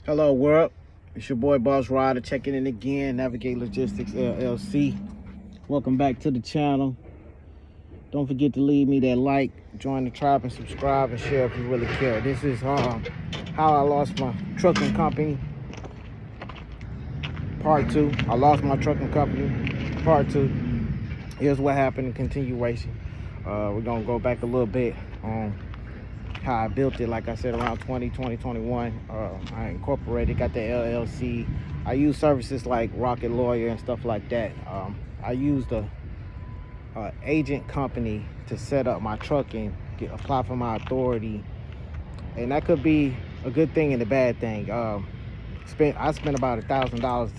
Hello world, it's your boy Boss Ryder checking in again, Navigate Logistics LLC. Welcome back to the channel. Don't forget to leave me that like, join the tribe, and subscribe and share if you really care. This is how I lost my trucking company, part 2. I lost my trucking company, part 2. Here's what happened in continuation. We're gonna go back a little bit on how I built it. Like I said, around 2021, I incorporated, got the LLC. I use services like Rocket Lawyer and stuff like that. I used a agent company to set up my trucking, apply for my authority, and that could be a good thing and a bad thing. I spent about $1,000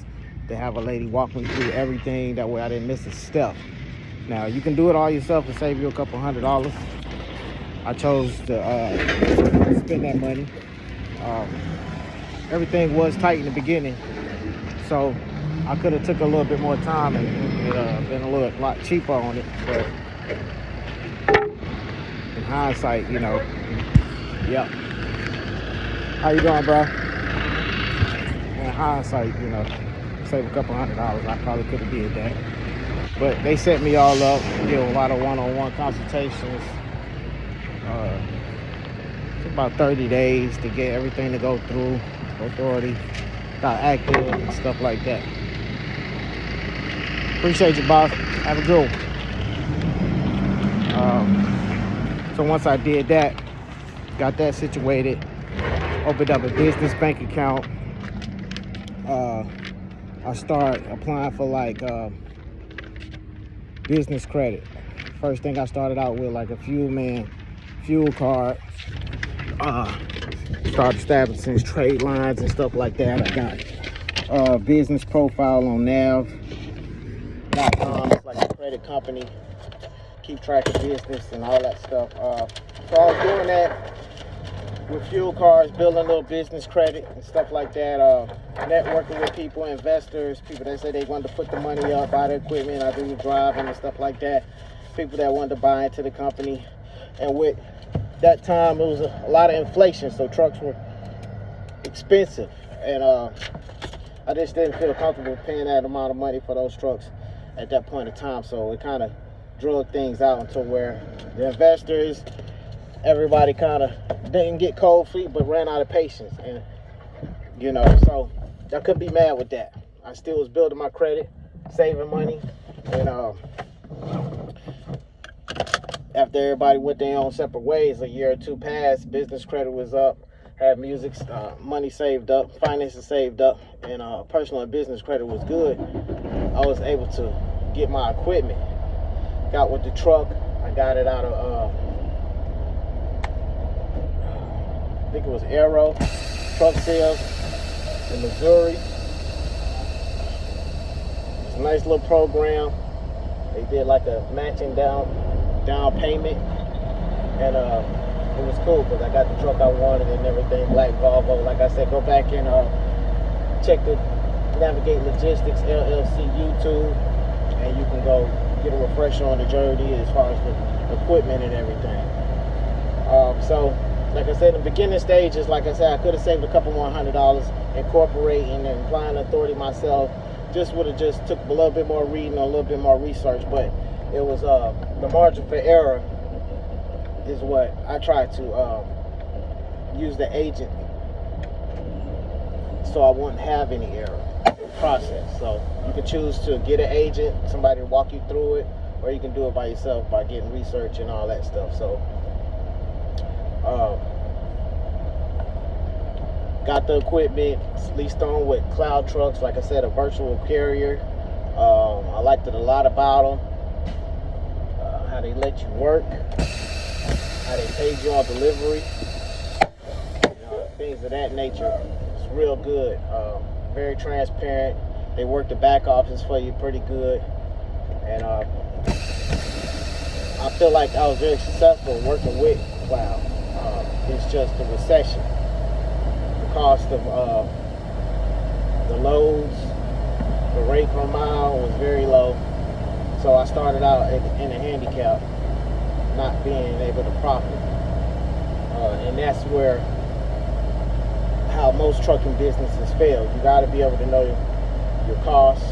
to have a lady walk me through everything. That way I didn't miss a step. Now you can do it all yourself and save you a couple $100. I chose to spend that money. Everything was tight in the beginning, so I could have took a little bit more time and been a lot cheaper on it. But in hindsight, yeah. How you doing, bro? In hindsight, save a couple $100. I probably could have did that. But they set me all up, did a lot of one-on-one consultations. Took about 30 days to get everything to go through authority, got active and stuff like that. Appreciate you, boss. Have a good one. So once I did that, got that situated, opened up a business bank account. I started applying for business credit. First thing I started out with like a fuel card. Started establishing trade lines and stuff like that. I got business profile on nav.com. It's like a credit company, keep track of business and all that stuff. So I was doing that with fuel cards, building a little business credit and stuff like that. Networking with people, investors, people that say they wanted to put the money up, buy the equipment. I do the driving and stuff like that. People that wanted to buy into the company. And with that time, it was a lot of inflation, so trucks were expensive. And I just didn't feel comfortable paying that amount of money for those trucks at that point in time. So it kind of drug things out until where the investors, everybody kind of didn't get cold feet, but ran out of patience. And so I couldn't be mad with that. I still was building my credit, saving money, and after everybody went their own separate ways, a year or two passed, business credit was up, had money saved up, finances saved up, and personal and business credit was good. I was able to get my equipment. Got with the truck. I got it out of I think it was Aero Truck Sales in Missouri. It's a nice little program. They did like a matching down payment, and it was cool because I got the truck I wanted and everything, black Volvo. Like I said, go back and check the Navigate Logistics LLC YouTube, and you can go get a refresher on the journey as far as the equipment and everything. So like I said, in the beginning stages, like I said, I could have saved a couple more $100 incorporating and applying authority myself. Just would have just took a little bit more reading, a little bit more research, but it was the margin for error is what I try to use the agent so I wouldn't have any error in process. So you can choose to get an agent, somebody to walk you through it, or you can do it by yourself by getting research and all that stuff. So got the equipment leased on with Cloud Trucks, like I said, a virtual carrier. I liked it a lot about them. How they let you work, how they paid you on delivery, things of that nature. It's real good, very transparent. They work the back office for you pretty good, and I feel like I was very successful working with Cloud. It's just the recession, the cost of the loads, the rate per mile was very low. So I started out in a handicap, not being able to profit. And that's where how most trucking businesses fail. You got to be able to know your costs,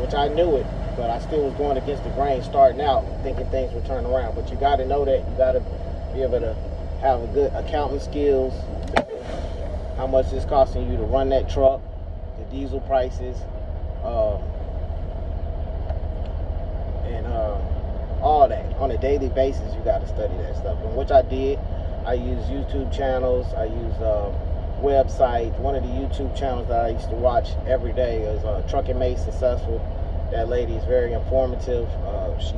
which I knew it, but I still was going against the grain starting out, thinking things would turn around. But you got to know that. You got to be able to have a good accounting skills, how much it's costing you to run that truck, the diesel prices, and all that. On a daily basis, you got to study that stuff, and which I did. I use YouTube channels. I use websites. One of the YouTube channels that I used to watch every day is Trucking Made Successful. That lady is very informative. She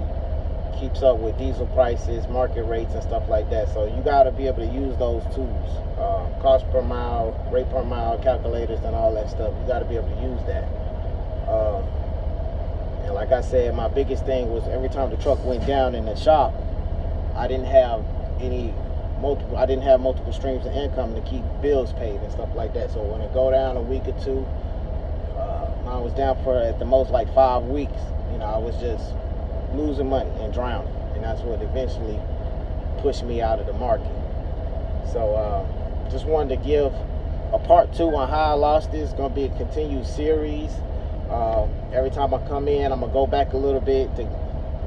keeps up with diesel prices, market rates, and stuff like that. So you got to be able to use those tools, cost per mile, rate per mile, calculators, and all that stuff. You got to be able to use that. And like I said, my biggest thing was every time the truck went down in the shop, I didn't have multiple streams of income to keep bills paid and stuff like that. So when it go down a week or two, I was down for at the most like 5 weeks. I was just losing money and drowning, and that's what eventually pushed me out of the market. So just wanted to give a part 2 on how I lost this. It's gonna be a continued series. Every time I come in, I'm gonna go back a little bit to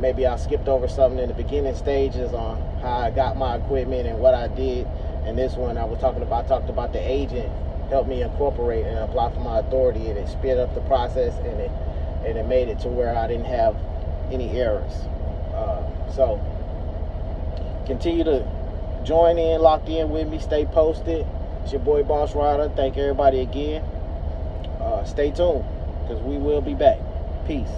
maybe I skipped over something in the beginning stages on how I got my equipment and what I did. And this one I talked about the agent helped me incorporate and apply for my authority, and it sped up the process, and it made it to where I didn't have any errors. So continue to join in, locked in with me, stay posted. It's your boy Boss Ryder. Thank everybody again. Stay tuned, because we will be back. Peace.